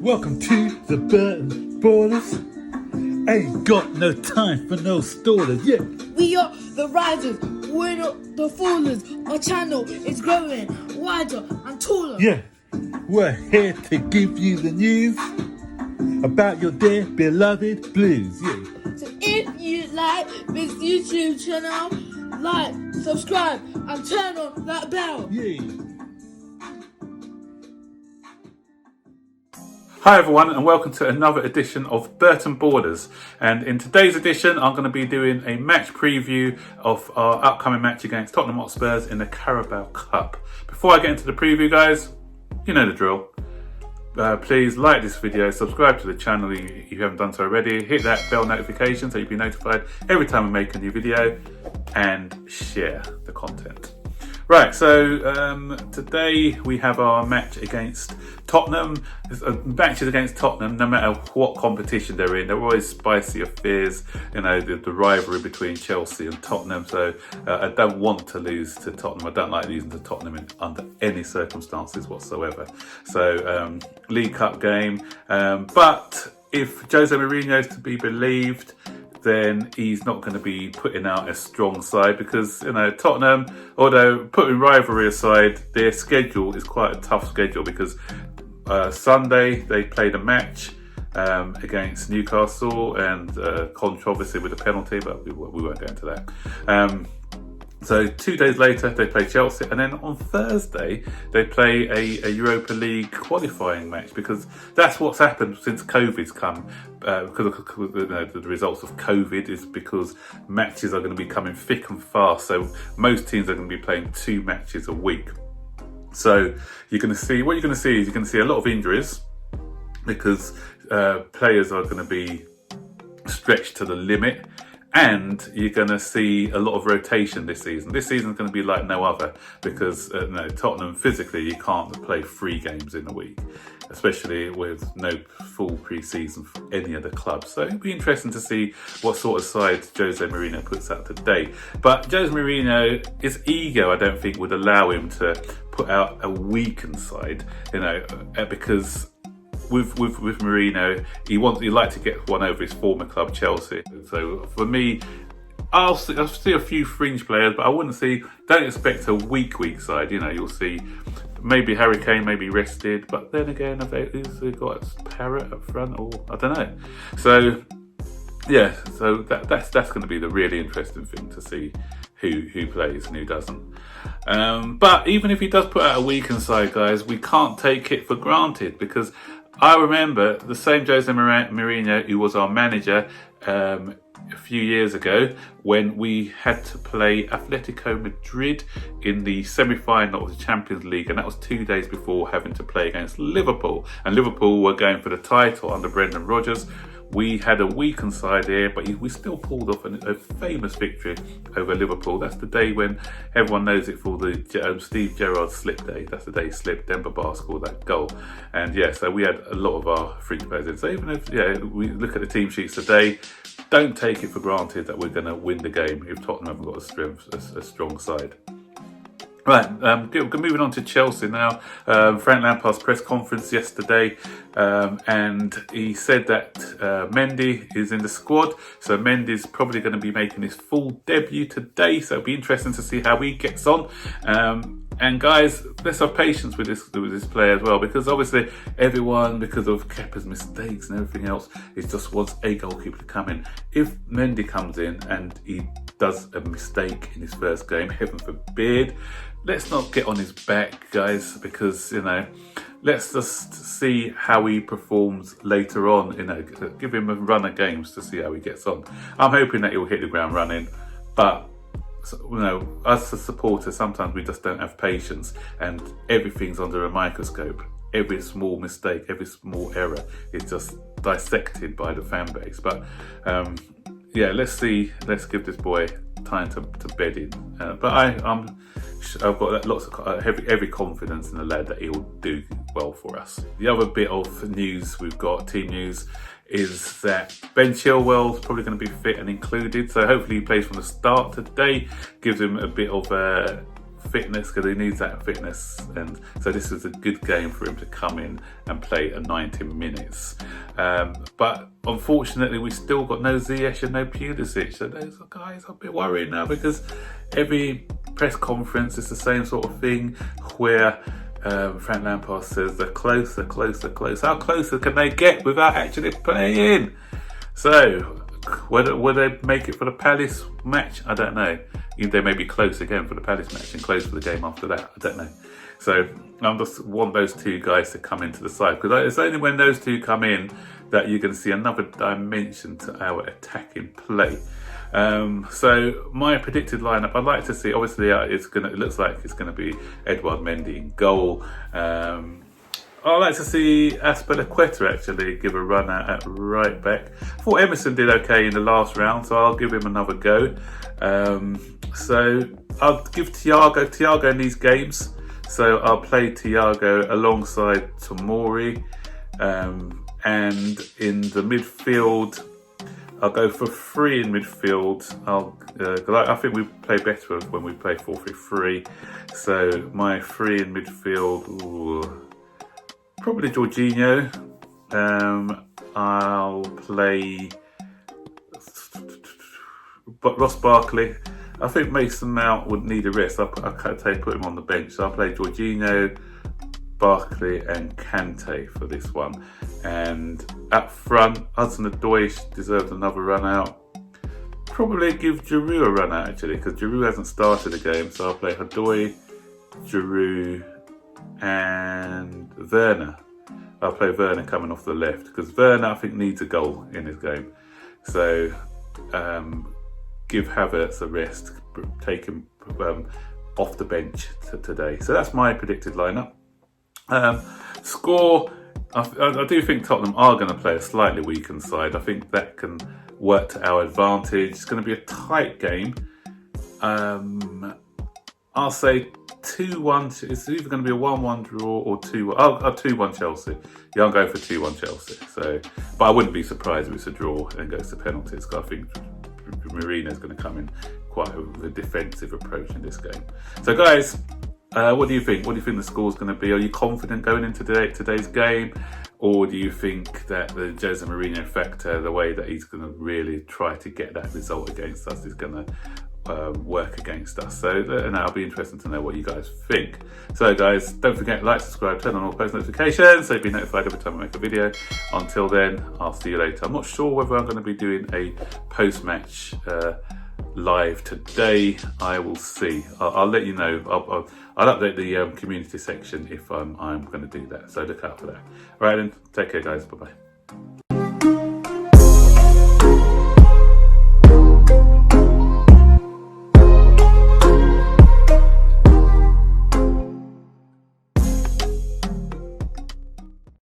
Welcome to the Burton Borders. Ain't got no time for no stallers, yeah. We are the risers, we're not the fallers. Our channel is growing wider and taller. Yeah, we're here to give you the news about your dear beloved Blues, yeah. So if you like this YouTube channel, like, subscribe and turn on that bell. Yeah. Hi everyone and welcome to another edition of Burton Borders, and in today's edition I'm going to be doing a match preview of our upcoming match against Tottenham Hotspur in the Carabao Cup. Before I get into the preview, guys, you know the drill. Please like this video, subscribe to the channel if you haven't done so already, hit that bell notification so you'll be notified every time we make a new video, and share the content. Right, so today we have our match against Tottenham. Matches against Tottenham, no matter what competition they're in, they're always spicy affairs. You know, the rivalry between Chelsea and Tottenham. So I don't want to lose to Tottenham. I don't like losing to Tottenham under any circumstances whatsoever. So League Cup game. But if Jose Mourinho is to be believed, then he's not going to be putting out a strong side because, you know, Tottenham, although putting rivalry aside, their schedule is quite a tough schedule because Sunday they played a match against Newcastle and controversy with a penalty, but we won't go into that. So 2 days later they play Chelsea, and then on Thursday they play a Europa League qualifying match, because that's what's happened since COVID's come. Because of the results of COVID is because matches are going to be coming thick and fast. So most teams are going to be playing 2 matches a week. So you're going to see a lot of injuries because players are going to be stretched to the limit. And you're going to see a lot of rotation this season. This season is going to be like no other because Tottenham physically, you can't play 3 games in a week, especially with no full pre-season for any other club. So it'll be interesting to see what sort of side Jose Mourinho puts out today. But Jose Mourinho, his ego, I don't think would allow him to put out a weakened side, you know, because with Mourinho, he like to get one over his former club Chelsea. So for me, I'll see a few fringe players, but I don't expect a weak side. You know, you'll see maybe Harry Kane may be rested, but then again, they've got Parrott up front, or I don't know. So yeah, so that's going to be the really interesting thing to see who plays and who doesn't. But even if he does put out a weakened side, guys, we can't take it for granted, because I remember the same Jose Mourinho who was our manager a few years ago when we had to play Atletico Madrid in the semi-final of the Champions League, and that was 2 days before having to play against Liverpool. And Liverpool were going for the title under Brendan Rodgers. We had a weakened side here, but we still pulled off a famous victory over Liverpool. That's the day when everyone knows it for the Steve Gerrard slip day. That's the day he slipped. Demba Ba scored that goal. And yeah, so we had a lot of our fringe players in. So even if we look at the team sheets today, don't take it for granted that we're going to win the game if Tottenham haven't got a strong side. Right, moving on to Chelsea now. Frank Lampard's press conference yesterday, and he said that Mendy is in the squad. So Mendy's probably going to be making his full debut today. So it'll be interesting to see how he gets on. And guys, let's have patience with this player as well, because obviously everyone, because of Kepa's mistakes and everything else, is just wants a goalkeeper to come in. If Mendy comes in and he does a mistake in his first game, heaven forbid, let's not get on his back, guys, because, you know, let's just see how he performs later on. You know, give him a run of games to see how he gets on. I'm hoping that he'll hit the ground running, but you know, us as supporters, sometimes we just don't have patience, and everything's under a microscope. Every small mistake, every small error is just dissected by the fan base. But yeah, let's give this boy time to bed in. But I've got lots of every confidence in the lad that he will do well for us. The other bit of news we've got, team news, is that Ben Chilwell's probably going to be fit and included. So hopefully he plays from the start today. Gives him a bit of fitness, because he needs that fitness, and so this was a good game for him to come in and play at 90 minutes. But unfortunately, we still got no Ziyech and no Pulisic, so those guys are a bit worried now, because every press conference is the same sort of thing where Frank Lampard says they're close, they're close, they're close. How closer can they get without actually playing? So, will they make it for the Palace match? I don't know. They may be close again for the Palace match and close for the game after that. I don't know. So, I just want those two guys to come into the side, because it's only when those two come in that you're going to see another dimension to our attacking play. So my predicted lineup, I'd like to see, obviously it looks like it's going to be Edouard Mendy in goal. I'd like to see Azpilicueta actually give a run out at right back. I thought Emerson did okay in the last round, so I'll give him another go. So I'll give Thiago in these games. So I'll play Thiago alongside Tomori. And in the midfield, I'll go for 3 in midfield. I think we play better when we play 4-3-3. So my 3 in midfield, probably Jorginho. I'll play Ross Barkley. I think Mason Mount would need a rest. I can't put him on the bench. So I'll play Jorginho, Barkley and Kante for this one. And up front, Hudson-Odoi deserves another run out. Probably give Giroud a run out actually, because Giroud hasn't started the game. So I'll play Odoi, Giroud and Werner. I'll play Werner coming off the left, because Werner I think needs a goal in his game. So give Havertz a rest, take him off the bench today. So that's my predicted lineup. Score, I do think Tottenham are going to play a slightly weakened side. I think that can work to our advantage. It's going to be a tight game. I'll say 2-1. It's either going to be a 1-1 draw or 2-1. 2-1 Chelsea. Yeah, I'll go for 2-1 Chelsea. So, but I wouldn't be surprised if it's a draw and goes to penalties, because I think Mourinho's going to come in quite a defensive approach in this game. So, guys, what do you think? What do you think the score's going to be? Are you confident going into today's game? Or do you think that the Jose Mourinho factor, the way that he's going to really try to get that result against us, is going to work against us? So it'll be interesting to know what you guys think. So guys, don't forget to like, subscribe, turn on all post notifications so you'll be notified every time I make a video. Until then, I'll see you later. I'm not sure whether I'm going to be doing a post-match live today. I will see. I'll let you know. I'll update the community section if I'm going to do that. So look out for that. All right then, take care guys. Bye bye.